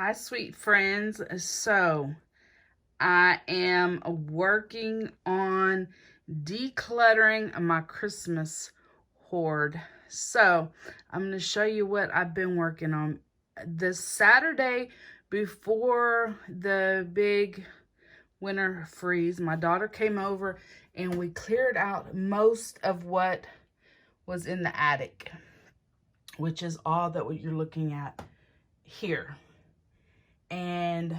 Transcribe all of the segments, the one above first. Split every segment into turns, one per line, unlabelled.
Hi, sweet friends. So, I am working on decluttering my Christmas hoard. So, I'm going to show you what I've been working on. The Saturday before the big winter freeze, my daughter came over and we cleared out most of what was in the attic, which is all that what you're looking at here. And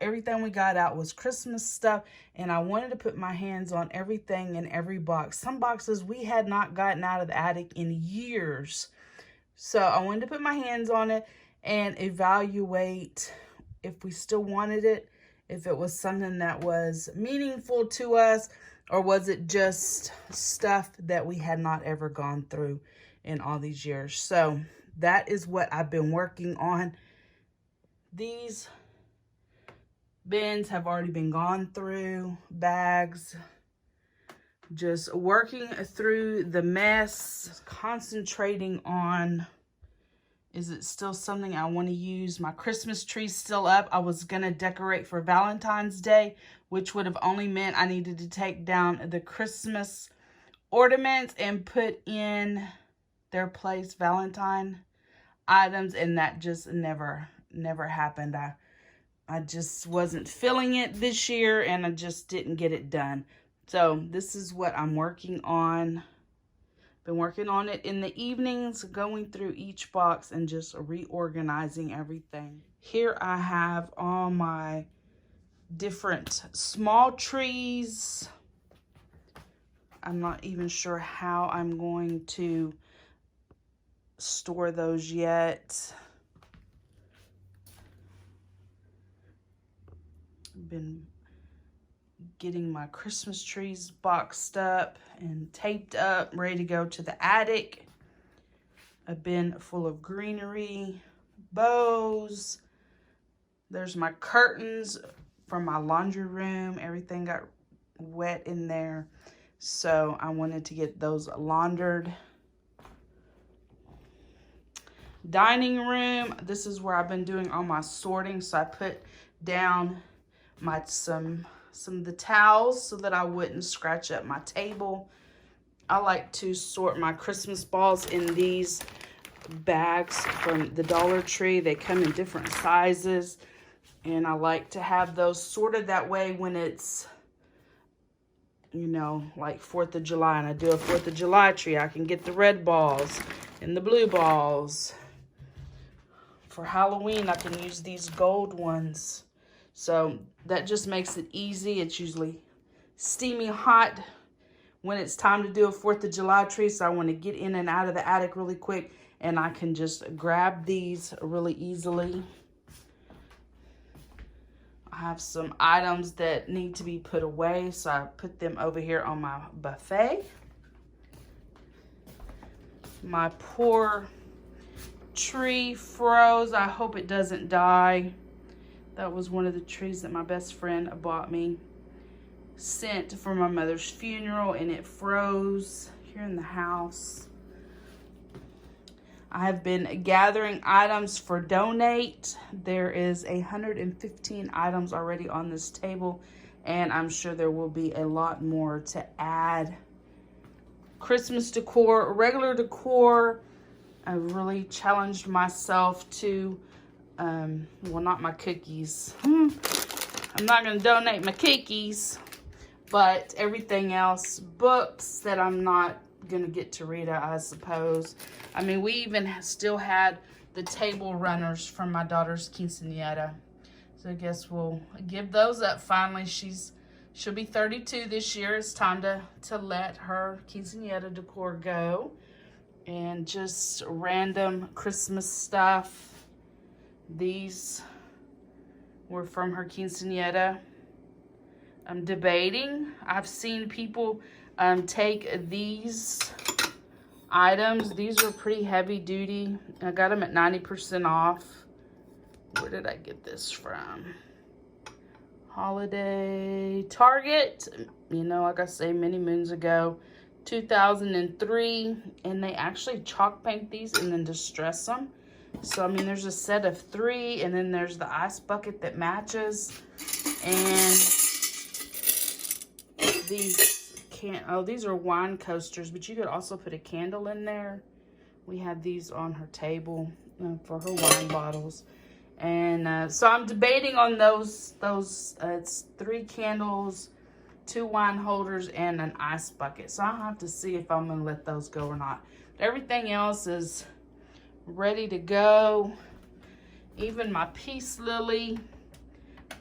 everything we got out was Christmas stuff, and I wanted to put my hands on everything in every box. Some boxes we had not gotten out of the attic in years, so I wanted to put my hands on it and evaluate if we still wanted it, if it was something that was meaningful to us, or was it just stuff that we had not ever gone through in all these years. So that is what I've been working on. These bins have already been gone through, bags, just working through the mess, just concentrating on, is it still something I want to use? My Christmas tree's still up. I was going to decorate for Valentine's Day, which would have only meant I needed to take down the Christmas ornaments and put in their place Valentine items, and that just never happened. I just wasn't feeling it this year, and I just didn't get it done. So this is what I'm working on. Been working on it in the evenings, going through each box and just reorganizing everything. Here I have all my different small trees. I'm not even sure how I'm going to store those yet. Been getting my Christmas trees boxed up and taped up, ready to go to the attic. A bin full of greenery, bows. There's my curtains from my laundry room. Everything got wet in there, so I wanted to get those laundered. Dining room, this is where I've been doing all my sorting, so I put down some of the towels so that I wouldn't scratch up my table. I like to sort my Christmas balls in these bags from the Dollar Tree. They come in different sizes, and I like to have those sorted that way when it's, you know, like 4th of July, and I do a 4th of July tree. I can get the red balls and the blue balls. For Halloween, I can use these gold ones. So that just makes it easy. It's usually steamy hot when it's time to do a 4th of July tree. So I want to get in and out of the attic really quick, and I can just grab these really easily. I have some items that need to be put away, so I put them over here on my buffet. My poor tree froze. I hope it doesn't die. That was one of the trees that my best friend bought me, sent for my mother's funeral, and it froze here in the house. I have been gathering items for donate. There is 115 items already on this table, and I'm sure there will be a lot more to add. Christmas decor, regular decor. I really challenged myself to, well, not my cookies. I'm not going to donate my cookies, but everything else, books that I'm not going to get to read, I suppose. I mean, we even still had the table runners from my daughter's quinceañera. So I guess we'll give those up finally. She'll be 32 this year. It's time to let her quinceañera decor go. And just random Christmas stuff. These were from her quinceañera. I'm debating. I've seen people take these items. These are pretty heavy duty. I got them at 90% off. Where did I get this from? Holiday Target. You know, like I say, many moons ago. 2003, and they actually chalk paint these and then distress them. So, I mean, there's a set of 3, and then there's the ice bucket that matches. And these are wine coasters, but you could also put a candle in there. We have these on her table for her wine bottles. And so I'm debating on those. It's 3 candles, 2 wine holders, and an ice bucket. So I'll have to see if I'm going to let those go or not. But everything else is ready to go. Even my peace lily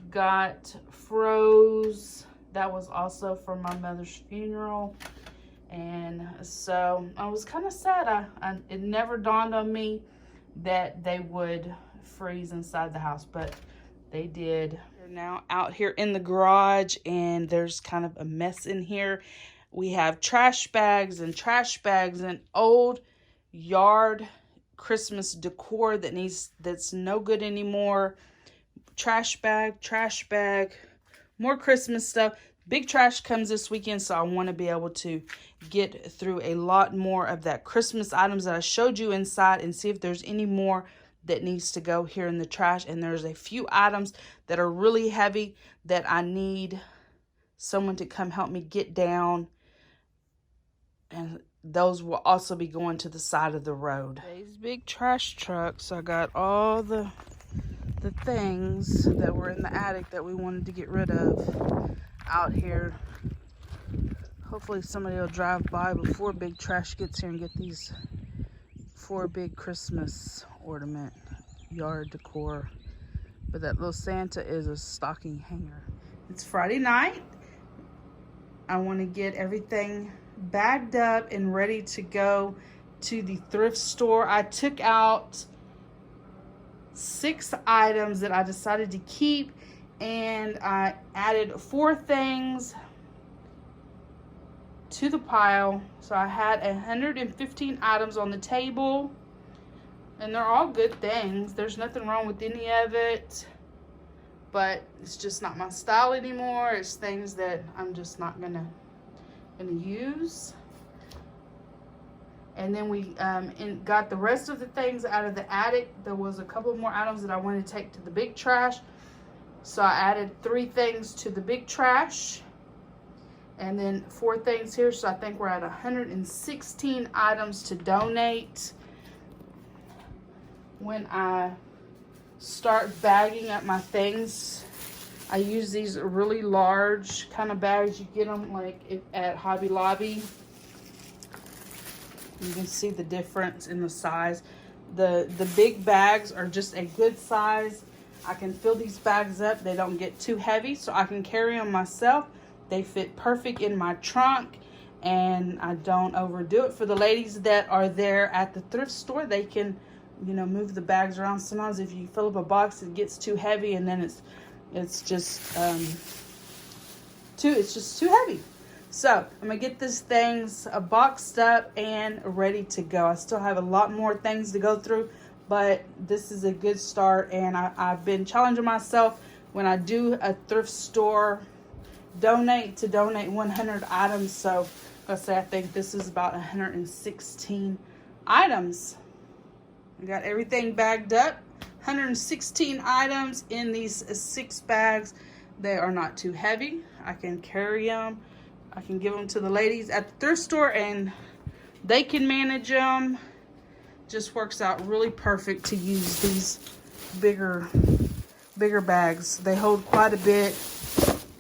got froze. That was also for my mother's funeral. And so I was kind of sad. It never dawned on me that they would freeze inside the house, but they did. We're now out here in the garage, and there's kind of a mess in here. We have trash bags and old yard Christmas decor that's no good anymore. Trash bag, more Christmas stuff. Big trash comes this weekend, so I want to be able to get through a lot more of that Christmas items that I showed you inside and see if there's any more that needs to go here in the trash. And there's a few items that are really heavy that I need someone to come help me get down. And those will also be going to the side of the road. These big trash trucks, I got all the things that were in the attic that we wanted to get rid of out here. Hopefully somebody will drive by before big trash gets here and get these 4 big Christmas ornament yard decor. But that little Santa is a stocking hanger. It's Friday night. I want to get everything bagged up and ready to go to the thrift store. I took out 6 items that I decided to keep, and I added 4 things to the pile. So I had 115 items on the table, and they're all good things. There's nothing wrong with any of it, but it's just not my style anymore. It's things that I'm just not gonna use. And then we got the rest of the things out of the attic. There was a couple more items that I wanted to take to the big trash. So I added 3 things to the big trash. And then 4 things here. So I think we're at 116 items to donate. When I start bagging up my things, I use these really large kind of bags. You get them like at Hobby Lobby. You can see the difference in the size. The big bags are just a good size. I can fill these bags up. They don't get too heavy, so I can carry them myself. They fit perfect in my trunk, and I don't overdo it. For the ladies that are there at the thrift store, they can, move the bags around. Sometimes if you fill up a box, it gets too heavy, and then it's just too heavy. So I'm gonna get these things boxed up and ready to go. I still have a lot more things to go through, but this is a good start. And I've been challenging myself when I do a thrift store donate 100 items. So I think this is about 116 items. I got everything bagged up. 116 items in these 6 bags. They are not too heavy. I can carry them. I can give them to the ladies at the thrift store, and they can manage them. Just works out really perfect to use these bigger bags. They hold quite a bit,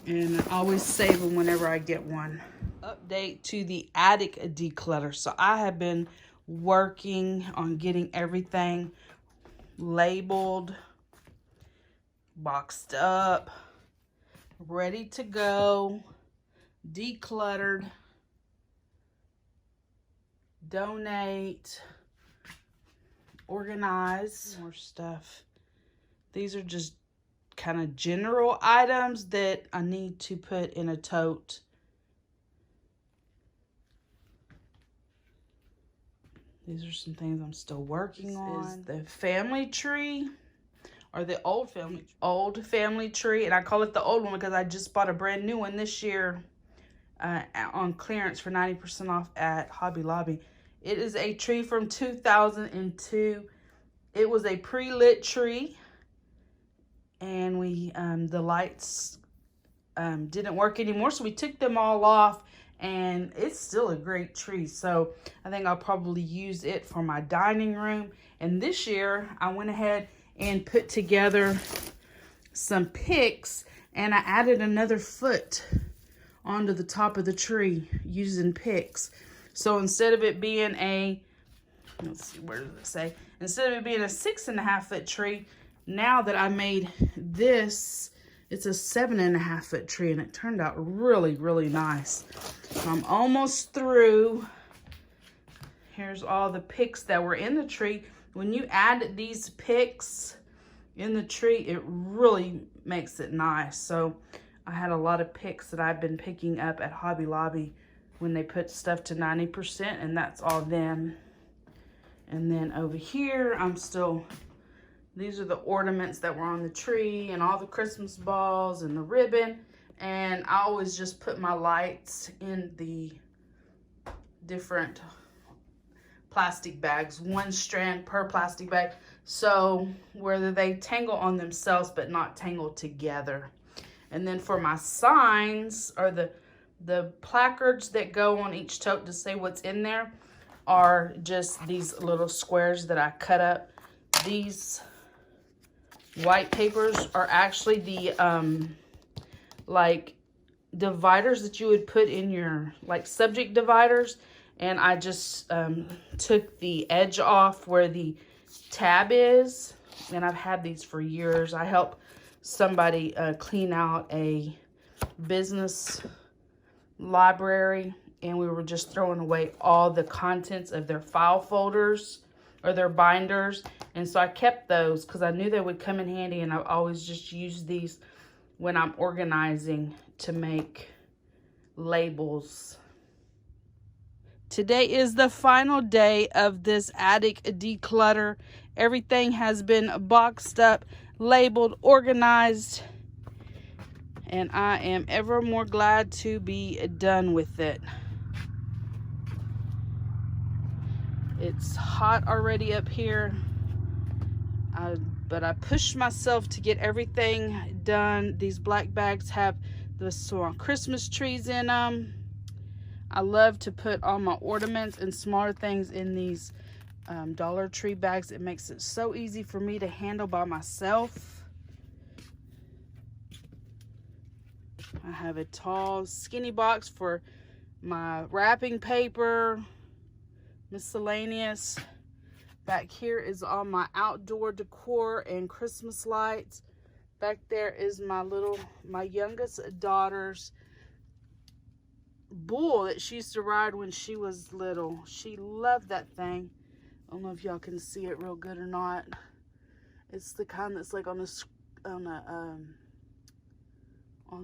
and I always save them whenever I get one. Update to the attic declutter. So I have been working on getting everything labeled, boxed up, ready to go, decluttered, donate, organize, more stuff. These are just kind of general items that I need to put in a tote. These are some things I'm still working on. This is the family tree, or the old family tree, and I call it the old one because I just bought a brand new one this year on clearance for 90% off at Hobby Lobby. It is a tree from 2002. it was a pre-lit tree, and we the lights didn't work anymore, so we took them all off, and it's still a great tree. So I think I'll probably use it for my dining room. And this year I went ahead and put together some picks, and I added another foot onto the top of the tree using picks. So instead of it being a, let's see, where does it say? Instead of it being a 6.5 foot tree, now that I made this, it's a 7.5 foot tree, and it turned out really, really nice. So I'm almost through. Here's all the picks that were in the tree. When you add these picks in the tree, it really makes it nice. So I had a lot of picks that I've been picking up at Hobby Lobby when they put stuff to 90%, and that's all them. And then over here, these are the ornaments that were on the tree, and all the Christmas balls and the ribbon. And I always just put my lights in the different plastic bags, 1 strand per plastic bag, so whether they tangle on themselves but not tangle together. And then for my signs, or the placards that go on each tote to say what's in there, are just these little squares that I cut up. These white papers are actually the like dividers that you would put in your like subject dividers, and I just took the edge off where the tab is, and I've had these for years. I help somebody clean out a business library, and we were just throwing away all the contents of their file folders or their binders, and so I kept those because I knew they would come in handy, and I've always just used these when I'm organizing to make labels. Today is the final day of this attic declutter. Everything has been boxed up, labeled, organized, and I am ever more glad to be done with it. It's hot already up here, but I pushed myself to get everything done. These black bags have the Christmas trees in them. I love to put all my ornaments and smaller things in these Dollar Tree bags. It makes it so easy for me to handle by myself. I have a tall, skinny box for my wrapping paper, miscellaneous. Back here is all my outdoor decor and Christmas lights. Back there is my youngest daughter's bull that she used to ride when she was little. She loved that thing. I don't know if y'all can see it real good or not. It's the kind that's like on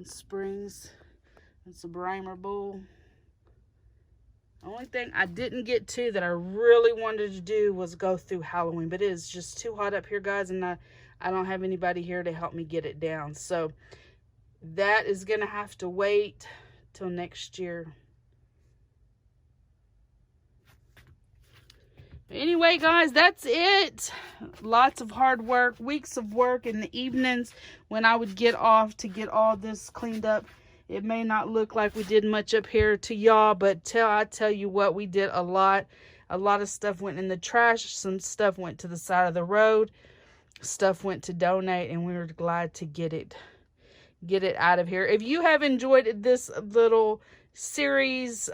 springs. It's a Bramer bull. The only thing I didn't get to that I really wanted to do was go through Halloween, but it is just too hot up here, guys, and I don't have anybody here to help me get it down. So that is gonna have to wait till next year. Anyway, guys, that's it. Lots of hard work, weeks of work in the evenings when I would get off to get all this cleaned up. It may not look like we did much up here to y'all, but I tell you what, we did a lot. A lot of stuff went in the trash. Some stuff went to the side of the road. Stuff went to donate, and we were glad to get it out of here. If you have enjoyed this little series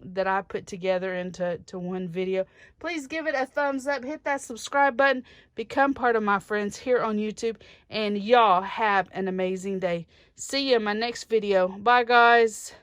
that I put together into one video, please give it a thumbs up, hit that subscribe button, become part of my friends here on YouTube, and y'all have an amazing day. See you in my next video. Bye, guys.